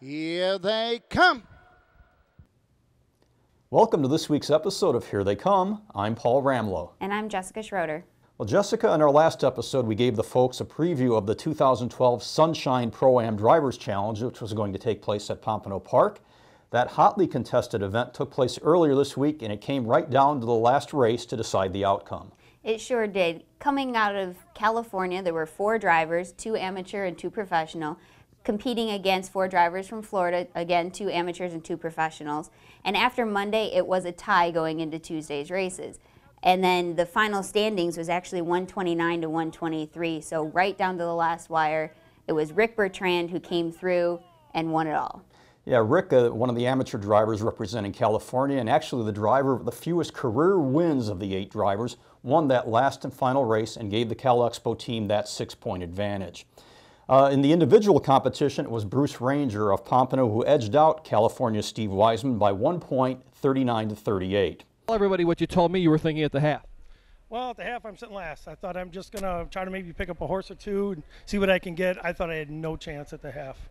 Here they come. Welcome to this week's episode of Here They Come. I'm Paul Ramlow. And I'm Jessica Schroeder. Well, Jessica, in our last episode, we gave the folks a preview of the 2012 Sunshine Pro-Am Drivers Challenge, which was going to take place at Pompano Park. That hotly contested event took place earlier this week, and it came right down to the last race to decide the outcome. It sure did. Coming out of California, there were 4 drivers, 2 amateur and 2 professional, competing against 4 drivers from Florida, again 2 amateurs and 2 professionals. And after Monday, it was a tie going into Tuesday's races. And then the final standings was actually 129 to 123, so right down to the last wire. It was Rick Bertrand who came through and won it all. Yeah, Rick, one of the amateur drivers representing California, and actually the driver with the fewest career wins of the 8 drivers, won that last and final race and gave the Cal Expo team that 6-point advantage. In the individual competition, it was Bruce Ranger of Pompano who edged out California's Steve Wiseman by 1 point, 39 to 38. Tell everybody what you told me you were thinking at the half. Well, at the half, I'm sitting last. I thought I'm just going to try to maybe pick up a horse or 2 and see what I can get. I thought I had no chance at the half.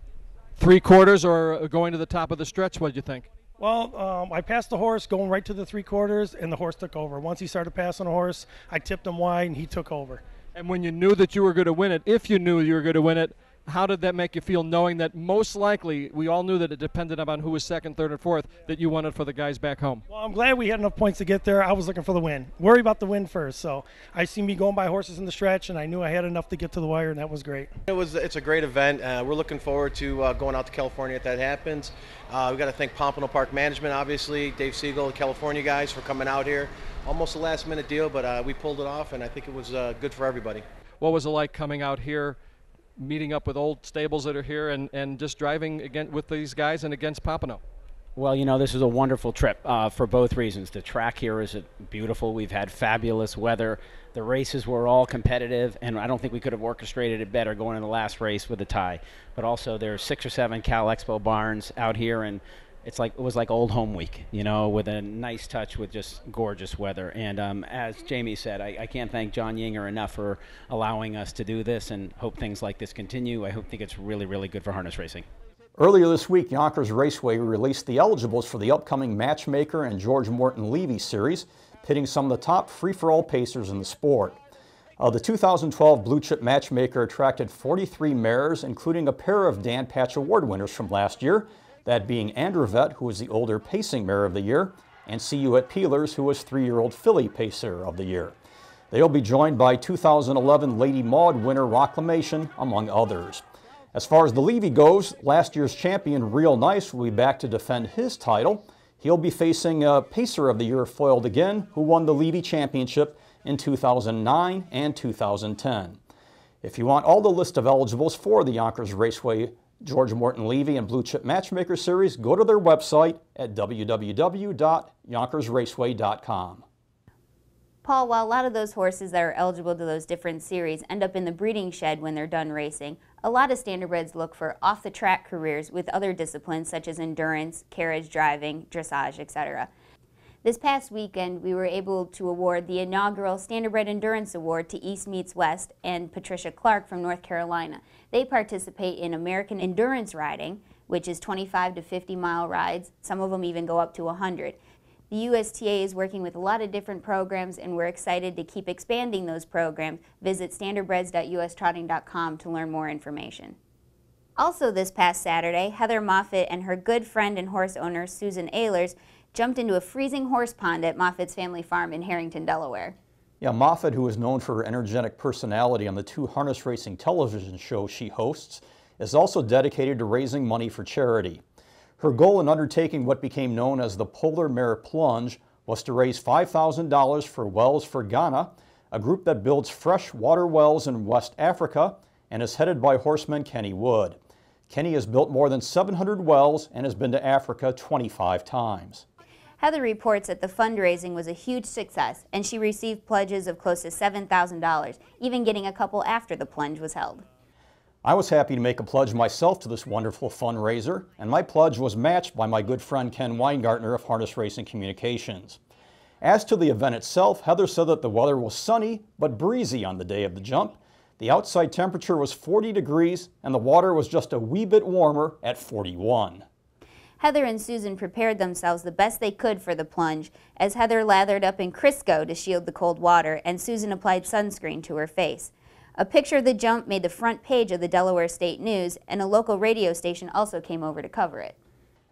3/4 or going to the top of the stretch, what did you think? Well, I passed the horse going right to the 3/4, and the horse took over. Once he started passing the horse, I tipped him wide, and he took over. And when you knew that you were going to win it, if you knew you were going to win it, how did that make you feel, knowing that most likely, we all knew that it depended upon who was second, third, and fourth, that you won it for the guys back home? Well, I'm glad we had enough points to get there. I was looking for the win. Worry about the win first. So I see me going by horses in the stretch, and I knew I had enough to get to the wire, and that was great. It's a great event. We're looking forward to going out to California if that happens. We've got to thank Pompano Park Management, obviously, Dave Siegel, the California guys, for coming out here. Almost a last-minute deal, but we pulled it off, and I think it was good for everybody. What was it like coming out here, meeting up with old stables that are here, and just driving again with these guys and against Pompano? Well, you know, this is a wonderful trip for both reasons. The track here is beautiful. We've had fabulous weather. The races were all competitive, and I don't think we could have orchestrated it better going in the last race with a tie. But also there's 6 or 7 Cal Expo barns out here, and it was like old home week, you know, with a nice touch with just gorgeous weather. And as Jamie said, I can't thank John Yinger enough for allowing us to do this, and hope things like this continue. I think it's really, really good for harness racing. Earlier this week, Yonkers Raceway released the eligibles for the upcoming Matchmaker and George Morton Levy series, pitting some of the top free-for-all pacers in the sport. The 2012 Blue Chip Matchmaker attracted 43 mares, including a pair of Dan Patch Award winners from last year, that being Andrevet, who was the older pacing mare of the year, and See You at Peelers, who was 3-year-old filly pacer of the year. They'll be joined by 2011 Lady Maud winner Rocklamation, among others. As far as the Levy goes, last year's champion Real Nice will be back to defend his title. He'll be facing Pacer of the Year foiled again, who won the Levy Championship in 2009 and 2010. If you want all the list of eligibles for the Yonkers Raceway George Morton Levy and Blue Chip Matchmaker Series, go to their website at www.yonkersraceway.com. Paul, while a lot of those horses that are eligible to those different series end up in the breeding shed when they're done racing, a lot of standardbreds look for off-the-track careers with other disciplines such as endurance, carriage driving, dressage, etc. This past weekend, we were able to award the inaugural Standardbred Endurance Award to East Meets West and Patricia Clark from North Carolina. They participate in American endurance riding, which is 25 to 50-mile rides. Some of them even go up to 100. The USTA is working with a lot of different programs, and we're excited to keep expanding those programs. Visit standardbreds.ustrotting.com to learn more information. Also this past Saturday, Heather Moffett and her good friend and horse owner, Susan Ehlers, jumped into a freezing horse pond at Moffett's family farm in Harrington, Delaware. Yeah, Moffett, who is known for her energetic personality on the 2 harness racing television shows she hosts, is also dedicated to raising money for charity. Her goal in undertaking what became known as the Polar Mare Plunge was to raise $5,000 for Wells for Ghana, a group that builds fresh water wells in West Africa and is headed by horseman Kenny Wood. Kenny has built more than 700 wells and has been to Africa 25 times. Heather reports that the fundraising was a huge success, and she received pledges of close to $7,000, even getting a couple after the plunge was held. I was happy to make a pledge myself to this wonderful fundraiser, and my pledge was matched by my good friend Ken Weingartner of Harness Racing Communications. As to the event itself, Heather said that the weather was sunny but breezy on the day of the jump, The outside temperature was 40 degrees and the water was just a wee bit warmer at 41. Heather and Susan prepared themselves the best they could for the plunge, as Heather lathered up in Crisco to shield the cold water and Susan applied sunscreen to her face. A picture of the jump made the front page of the Delaware State News, and a local radio station also came over to cover it.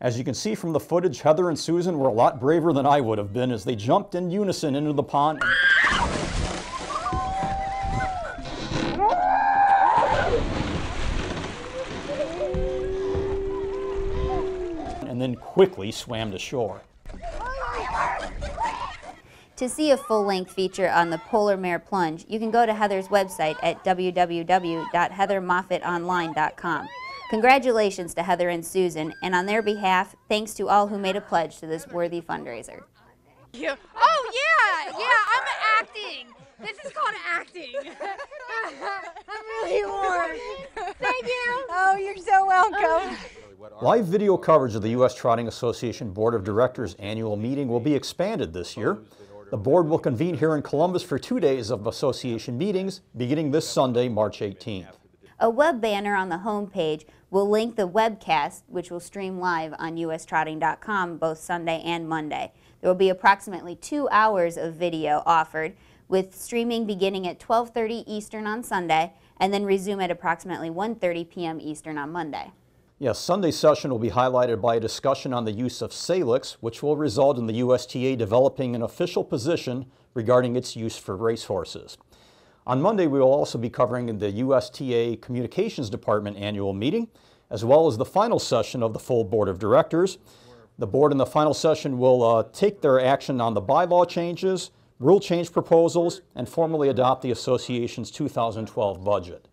As you can see from the footage, Heather and Susan were a lot braver than I would have been as they jumped in unison into the pond. And then quickly swam to shore. To see a full-length feature on the Polar Mare Plunge, you can go to Heather's website at www.heathermoffettonline.com. Congratulations to Heather and Susan, and on their behalf, thanks to all who made a pledge to this worthy fundraiser. Oh yeah, I'm acting. This is called acting. I'm really warm. Thank you. Oh, you're so welcome. Live video coverage of the U.S. Trotting Association Board of Directors annual meeting will be expanded this year. The board will convene here in Columbus for 2 days of association meetings, beginning this Sunday, March 18th. A web banner on the homepage will link the webcast, which will stream live on ustrotting.com both Sunday and Monday. There will be approximately 2 hours of video offered, with streaming beginning at 12:30 Eastern on Sunday and then resume at approximately 1:30 p.m. Eastern on Monday. Yes, Sunday's session will be highlighted by a discussion on the use of salix, which will result in the USTA developing an official position regarding its use for racehorses. On Monday, we will also be covering the USTA Communications Department annual meeting, as well as the final session of the full Board of Directors. The board in the final session will take their action on the bylaw changes, rule change proposals, and formally adopt the association's 2012 budget.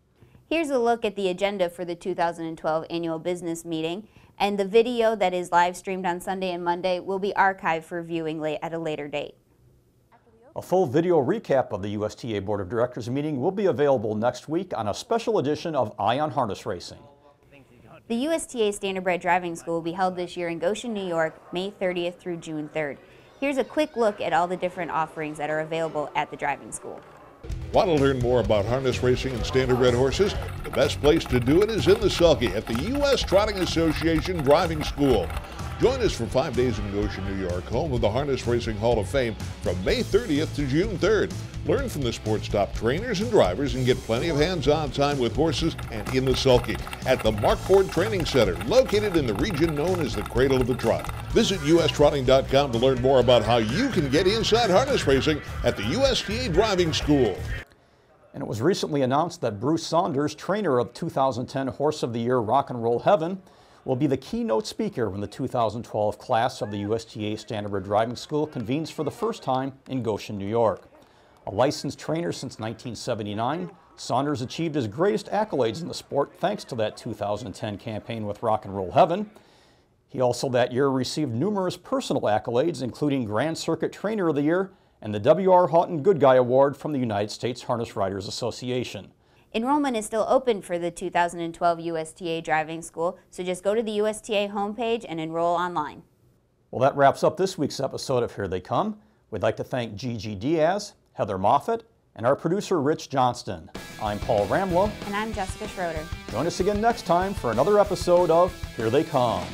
Here's a look at the agenda for the 2012 annual business meeting, and the video that is live streamed on Sunday and Monday will be archived for viewing at a later date. A full video recap of the USTA Board of Directors meeting will be available next week on a special edition of Eye on Harness Racing. The USTA Standardbred Driving School will be held this year in Goshen, New York, May 30th through June 3rd. Here's a quick look at all the different offerings that are available at the driving school. Want to learn more about harness racing and standardbred horses? The best place to do it is in the Selkie at the U.S. Trotting Association Driving School. Join us for 5 days in Goshen, New York, home of the Harness Racing Hall of Fame, from May 30th to June 3rd. Learn from the sport's top trainers and drivers and get plenty of hands-on time with horses and in the sulky at the Markford Training Center, located in the region known as the Cradle of the Trot. Visit ustrotting.com to learn more about how you can get inside harness racing at the USTA Driving School. And it was recently announced that Bruce Saunders, trainer of 2010 Horse of the Year Rock and Roll Heaven, will be the keynote speaker when the 2012 class of the USTA Standardbred Driving School convenes for the first time in Goshen, New York. A licensed trainer since 1979, Saunders achieved his greatest accolades in the sport thanks to that 2010 campaign with Rock and Roll Heaven. He also that year received numerous personal accolades, including Grand Circuit Trainer of the Year and the W.R. Houghton Good Guy Award from the United States Harness Riders Association. Enrollment is still open for the 2012 USTA Driving School, so just go to the USTA homepage and enroll online. Well, that wraps up this week's episode of Here They Come. We'd like to thank Gigi Diaz, Heather Moffett, and our producer Rich Johnston. I'm Paul Ramlow. And I'm Jessica Schroeder. Join us again next time for another episode of Here They Come.